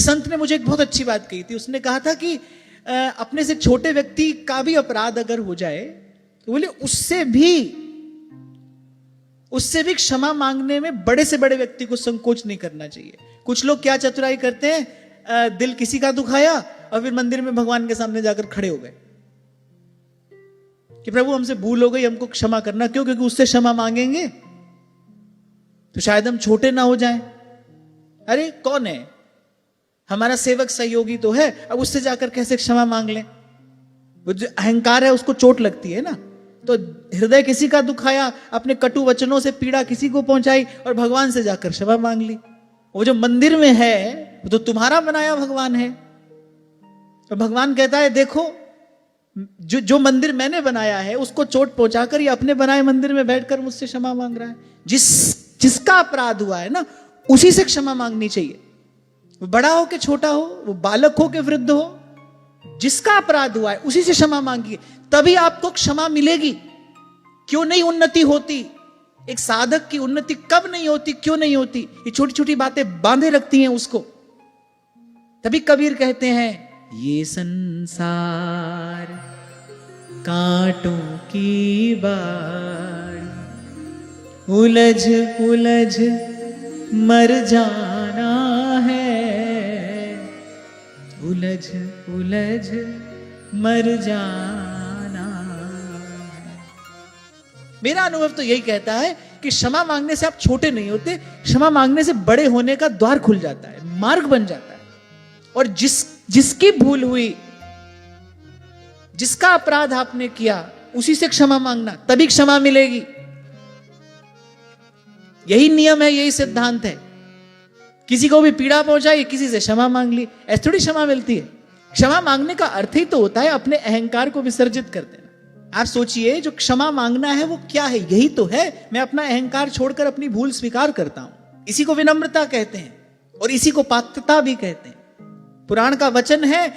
संत ने मुझे एक बहुत अच्छी बात कही थी। उसने कहा था कि अपने से छोटे व्यक्ति का भी अपराध अगर हो जाए तो बोले उससे भी क्षमा मांगने में बड़े से बड़े व्यक्ति को संकोच नहीं करना चाहिए। कुछ लोग क्या चतुराई करते हैं, दिल किसी का दुखाया और फिर मंदिर में भगवान के सामने जाकर खड़े हो गए कि प्रभु हमसे भूल हो गई, हमको क्षमा करना। क्यों? क्योंकि उससे क्षमा मांगेंगे तो शायद हम छोटे ना हो जाएं। अरे कौन है, हमारा सेवक सहयोगी तो है, अब उससे जाकर कैसे क्षमा मांग लें? वो जो अहंकार है उसको चोट लगती है ना। तो हृदय किसी का दुखाया, अपने कटु वचनों से पीड़ा किसी को पहुंचाई और भगवान से जाकर क्षमा मांग ली। वो जो मंदिर में है वो तो तुम्हारा बनाया भगवान है। तो भगवान कहता है देखो जो मंदिर मैंने बनाया है उसको चोट पहुंचाकर ये अपने बनाए मंदिर में बैठकर मुझसे क्षमा मांग रहा है। जिसका अपराध हुआ है ना उसी से क्षमा मांगनी चाहिए। वो बड़ा हो के छोटा हो, वो बालक हो के वृद्ध हो, जिसका अपराध हुआ है उसी से क्षमा मांगिए, तभी आपको क्षमा मिलेगी। क्यों नहीं उन्नति होती? एक साधक की उन्नति कब नहीं होती, क्यों नहीं होती? ये छोटी छोटी बातें बांधे रखती हैं उसको। तभी कबीर कहते हैं ये संसार कांटों की बाढ़, उलझ उलझ मर जाना है, उलझ उलझ मर जाना। मेरा अनुभव तो यही कहता है कि क्षमा मांगने से आप छोटे नहीं होते, क्षमा मांगने से बड़े होने का द्वार खुल जाता है, मार्ग बन जाता है। और जिसकी भूल हुई, जिसका अपराध आपने किया, उसी से क्षमा मांगना, तभी क्षमा मिलेगी। यही नियम है, यही सिद्धांत है। किसी को भी पीड़ा पहुंचाई, किसी से क्षमा मांग ली, ऐसी थोड़ी क्षमा मिलती है। क्षमा मांगने का अर्थ ही तो होता है अपने अहंकार को विसर्जित कर देना। आप सोचिए जो क्षमा मांगना है वो क्या है? यही तो है, मैं अपना अहंकार छोड़कर अपनी भूल स्वीकार करता हूं। इसी को विनम्रता कहते हैं और इसी को पात्रता भी कहते हैं। पुराण का वचन है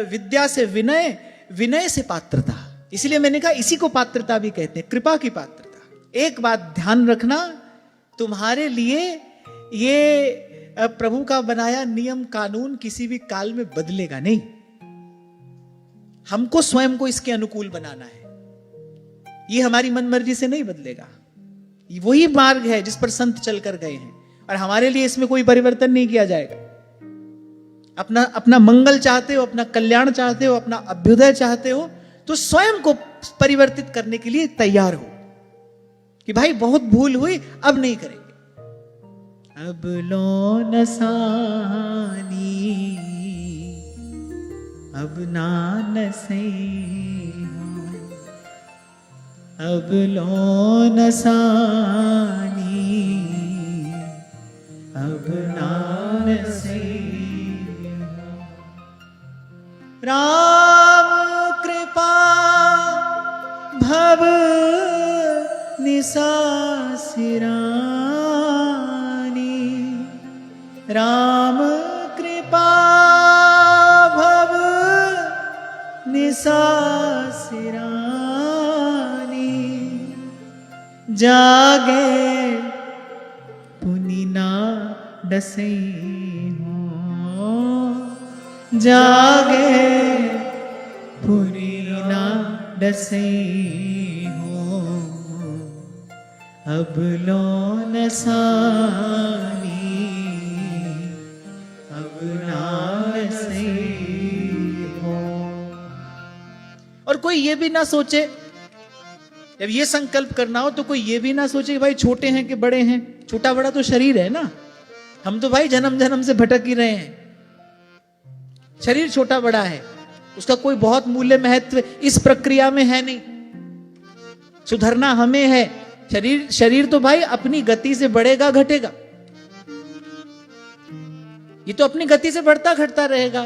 विद्या से विनय, विनय से पात्रता। इसलिए मैंने कहा इसी को पात्रता भी कहते हैं, कृपा की पात्रता। एक बात ध्यान रखना, तुम्हारे लिए ये प्रभु का बनाया नियम कानून किसी भी काल में बदलेगा नहीं। हमको स्वयं को इसके अनुकूल बनाना है। ये हमारी मन मर्जी से नहीं बदलेगा। वही मार्ग है जिस पर संत चलकर गए हैं और हमारे लिए इसमें कोई परिवर्तन नहीं किया जाएगा। अपना मंगल चाहते हो, अपना कल्याण चाहते हो, अपना अभ्युदय चाहते हो, तो स्वयं को परिवर्तित करने के लिए तैयार हो कि भाई बहुत भूल हुई, अब नहीं करेंगे। अब लो नसानी अब नानसे हो, अब लो नसानी अब नानसे हो। राम कृपा भव निसासिरानी, राम कृपा भव निसासिरानी, जागे पुनि ना डसे हो, जागे पुनि ना डसे हो, अब लो नसानी अब नासे हो। और कोई ये भी ना सोचे, जब ये संकल्प करना हो तो कोई ये भी ना सोचे कि भाई छोटे हैं कि बड़े हैं। छोटा बड़ा तो शरीर है ना, हम तो भाई जन्म जन्म से भटक ही रहे हैं। शरीर छोटा बड़ा है, उसका कोई बहुत मूल्य महत्व इस प्रक्रिया में है नहीं। सुधरना हमें है। शरीर तो भाई अपनी गति से बढ़ेगा घटेगा, ये तो अपनी गति से बढ़ता घटता रहेगा,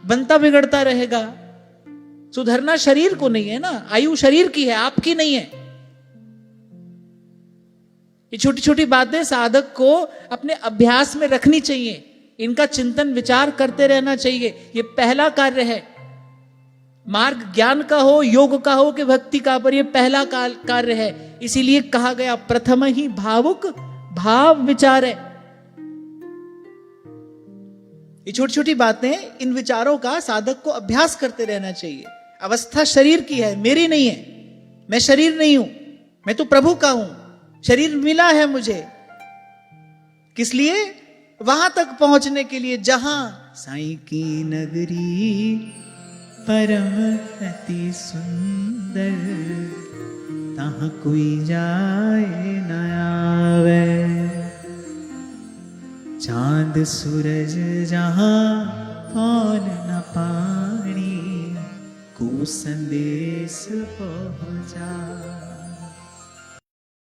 बनता बिगड़ता रहेगा। सुधरना शरीर को नहीं है ना, आयु शरीर की है, आपकी नहीं है। ये छोटी छोटी बातें साधक को अपने अभ्यास में रखनी चाहिए, इनका चिंतन विचार करते रहना चाहिए। ये पहला कार्य है, मार्ग ज्ञान का हो, योग का हो कि भक्ति का, पर ये पहला कार्य है। इसीलिए कहा गया प्रथम ही भावुक भाव विचार है। ये छोटी छोटी बातें, इन विचारों का साधक को अभ्यास करते रहना चाहिए। अवस्था शरीर की है, मेरी नहीं है। मैं शरीर नहीं हूं, मैं तो प्रभु का हूं। शरीर मिला है मुझे किस लिए? वहां तक पहुंचने के लिए जहां साईं की नगरी परम अति सुंदर, तहां कोई जाए न आवे। चांद सूरज जहां कौन न पानी, को संदेश पहुंचा।